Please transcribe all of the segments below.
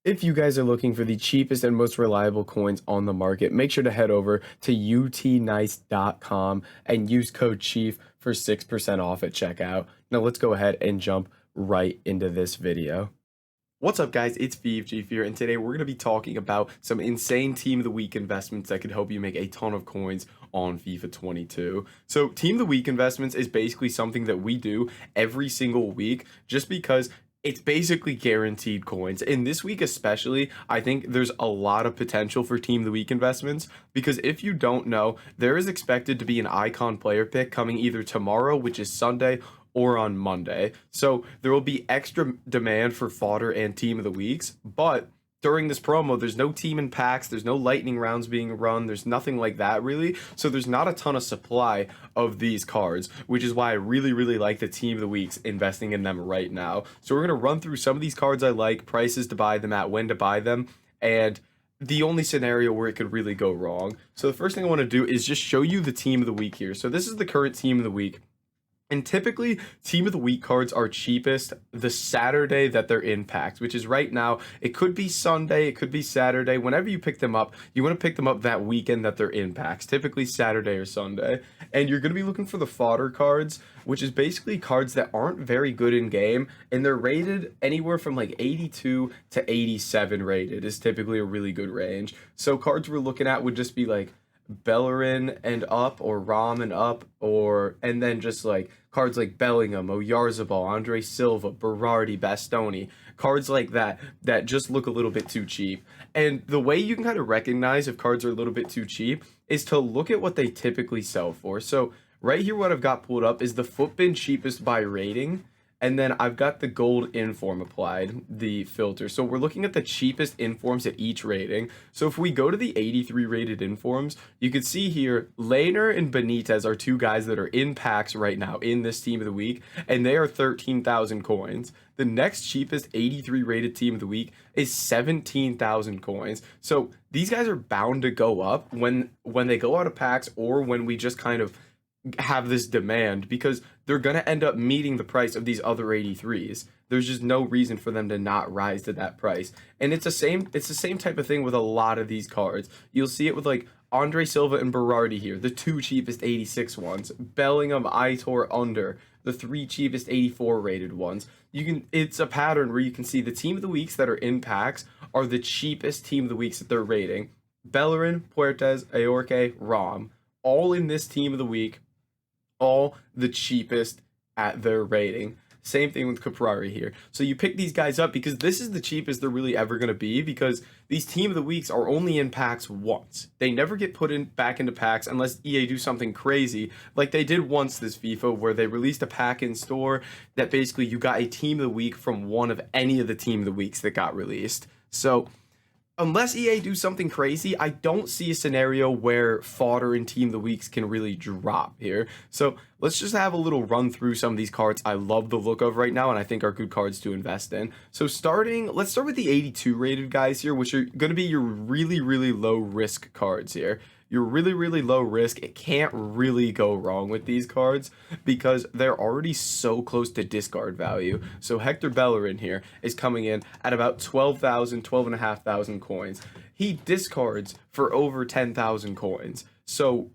If you guys are looking for the cheapest and most reliable coins on the market, make sure to head over to utnice.com and use code CHIEF for 6% off at checkout. Now let's go ahead and jump right into this video. What's up, guys? It's EAFC here, and today we're going to be talking about some insane Team of the Week investments that could help you make a ton of coins on FIFA 22. So Team of the Week investments is basically something that we do every single week just because it's basically guaranteed coins. And this week especially, I think there's a lot of potential for Team of the Week investments because if you don't know, there is expected to be an icon player pick coming either tomorrow, which is Sunday, or on Monday. So there will be extra demand for fodder and Team of the Weeks, but during this promo, there's no team in packs, there's no lightning rounds being run, there's nothing like that really. So there's not a ton of supply of these cards, which is why I really like the Team of the Weeks, investing in them right now. So we're going to run through some of these cards I like, prices to buy them at, when to buy them, and the only scenario where it could really go wrong. So the first thing I want to do is just show you the Team of the Week here. So this is the current Team of the Week. And typically, Team of the Week cards are cheapest the Saturday that they're in packs, which is right now. It could be Sunday, it could be Saturday. Whenever you pick them up, you want to pick them up that weekend that they're in packs, typically Saturday or Sunday. And you're going to be looking for the fodder cards, which is basically cards that aren't very good in game, and they're rated anywhere from like 82 to 87 rated is typically a really good range. So cards we're looking at would just be like Bellerin and up, or Rom and up, and then just like cards like Bellingham, Oyarzabal, Andre Silva, Berardi, Bastoni, cards like that just look a little bit too cheap. And the way you can kind of recognize if cards are a little bit too cheap is to look at what they typically sell for. So right here, what I've got pulled up is the Footbin cheapest by rating. And then I've got the gold inform applied, the filter. So we're looking at the cheapest informs at each rating. So if we go to the 83 rated informs, you can see here, Lehner and Benitez are two guys that are in packs right now in this Team of the Week, and they are 13,000 coins. The next cheapest 83 rated Team of the Week is 17,000 coins. So these guys are bound to go up when they go out of packs, or when we just kind of have this demand, because they're going to end up meeting the price of these other 83s. There's just no reason for them to not rise to that price. And it's the same type of thing with a lot of these cards. You'll see it with like Andre Silva and Berardi here, the two cheapest 86 ones. Bellingham, Aitor under, the three cheapest 84 rated ones. It's a pattern where you can see the Team of the Weeks that are in packs are the cheapest Team of the Weeks that they're rating. Bellerin, Puertas, Ayorke, Rom, all in this Team of the Week, all the cheapest at their rating. Same thing with Caprari here. So you pick these guys up because this is the cheapest they're really ever going to be, because these Team of the Weeks are only in packs once. They never get put in back into packs unless EA do something crazy like they did once this FIFA, where they released a pack in store that basically you got a Team of the Week from one of any of the Team of the Weeks that got released. So unless EA do something crazy, I don't see a scenario where fodder and Team of the Weeks can really drop here. So let's just have a little run through some of these cards I love the look of right now and I think are good cards to invest in. So let's start with the 82 rated guys here, which are going to be your really low risk cards here. You're really low risk. It can't really go wrong with these cards because they're already so close to discard value. So Hector Bellerin here is coming in at about 12,500 coins. He discards for over 10,000 coins. So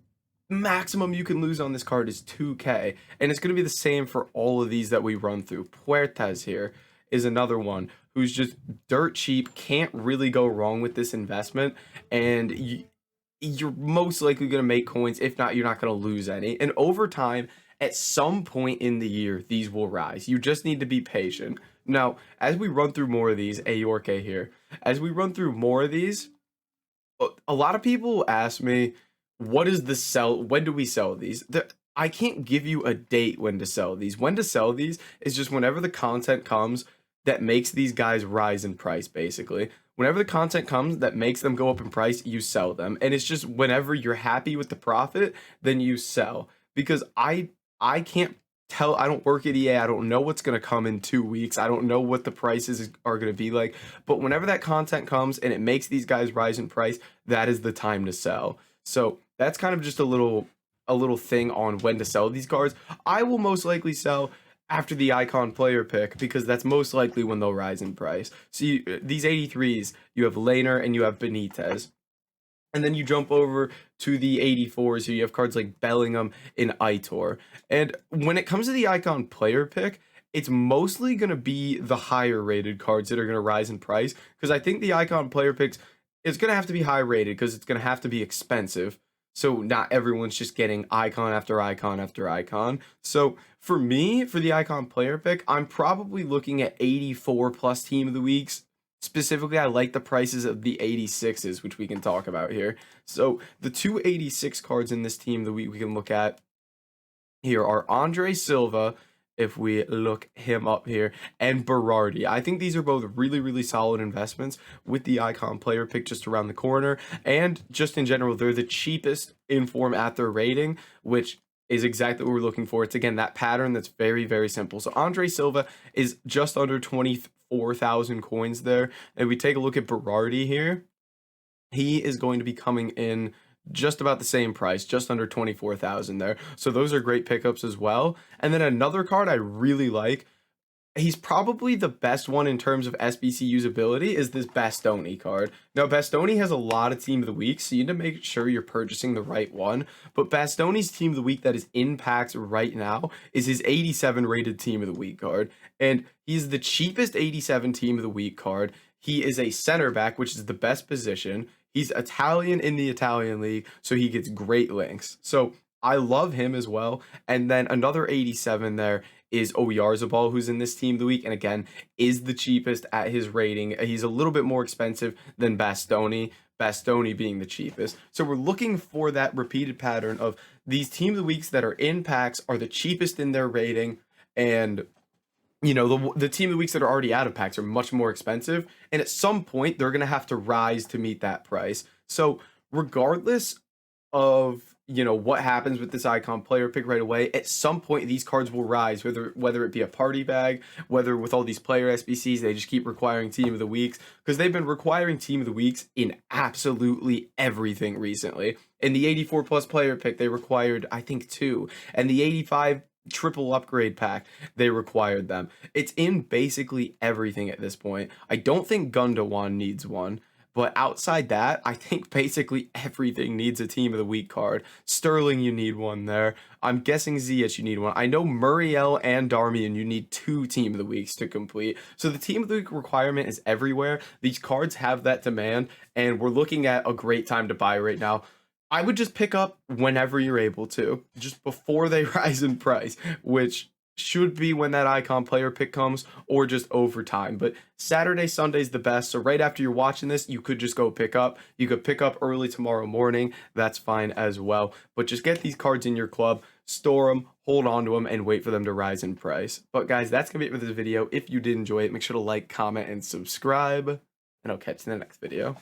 maximum you can lose on this card is 2k, and it's going to be the same for all of these that we run through. Puertas here is another one who's just dirt cheap, can't really go wrong with this investment, and you're most likely going to make coins. If not, you're not going to lose any. And over time, at some point in the year, these will rise. You just need to be patient. Now, as we run through more of these, Ayorke here, as we run through more of these, a lot of people ask me, what is the sell? When do we sell these? I can't give you a date when to sell these. When to sell these is just whenever the content comes that makes these guys rise in price, basically. Whenever the content comes that makes them go up in price, you sell them. And it's just whenever you're happy with the profit, then you sell. Because I can't tell, I don't work at EA, I don't know what's going to come in 2 weeks, I don't know what the prices are going to be like. But whenever that content comes and it makes these guys rise in price, that is the time to sell. So that's kind of just a little thing on when to sell these cards. I will most likely sell after the icon player pick, because that's most likely when they'll rise in price. So these 83s, you have Laner and you have Benitez. And then you jump over to the 84s, so you have cards like Bellingham and Aitor. And when it comes to the icon player pick, it's mostly going to be the higher rated cards that are going to rise in price, because I think the icon player picks is going to have to be high rated because it's going to have to be expensive. So not everyone's just getting icon after icon after icon. So for me, for the icon player pick, I'm probably looking at 84 plus team of the weeks. Specifically, I like the prices of the 86s, which we can talk about here. So the two 86 cards in this team that we can look at here are Andre Silva, if we look him up here, and Berardi. I think these are both really, really solid investments with the icon player pick just around the corner. And just in general, they're the cheapest in form at their rating, which is exactly what we're looking for. It's, again, that pattern that's very, very simple. So Andre Silva is just under 24,000 coins there. And we take a look at Berardi here, he is going to be coming in just about the same price, just under 24,000 there. So those are great pickups as well. And then another card I really like, he's probably the best one in terms of SBC usability, is this Bastoni card. Now, Bastoni has a lot of Team of the Week, so you need to make sure you're purchasing the right one. But Bastoni's Team of the Week that is in packs right now is his 87 rated Team of the Week card. And he's the cheapest 87 Team of the Week card. He is a center back, which is the best position. He's Italian in the Italian league, so he gets great links. So I love him as well. And then another 87 there is Oyarzabal, who's in this team of the week, and again, is the cheapest at his rating. He's a little bit more expensive than Bastoni, Bastoni being the cheapest. So we're looking for that repeated pattern of these team of the weeks that are in packs are the cheapest in their rating, and you know, the team of the weeks that are already out of packs are much more expensive, and at some point they're going to have to rise to meet that price. So regardless of, you know, what happens with this icon player pick right away, at some point these cards will rise, whether it be a party bag, whether with all these player SBCs they just keep requiring team of the weeks, because they've been requiring team of the weeks in absolutely everything recently. In the 84 plus player pick they required, I think, 2, and the 85 triple upgrade pack they required them. It's in basically everything at this point. I don't think Gundogan needs one, but outside that, I think basically everything needs a team of the week card. Sterling, you need one there. I'm guessing Ziyech, you need one. I know Muriel and Darmian, you need 2 team of the weeks to complete. So the team of the week requirement is everywhere. These cards have that demand, and we're looking at a great time to buy right now. I would just pick up whenever you're able to, just before they rise in price, which should be when that icon player pick comes, or just over time. But Saturday, Sunday's the best. So right after you're watching this, you could just go pick up. You could pick up early tomorrow morning. That's fine as well. But just get these cards in your club, store them, hold on to them, and wait for them to rise in price. But guys, that's going to be it for this video. If you did enjoy it, make sure to like, comment, and subscribe. And I'll catch you in the next video.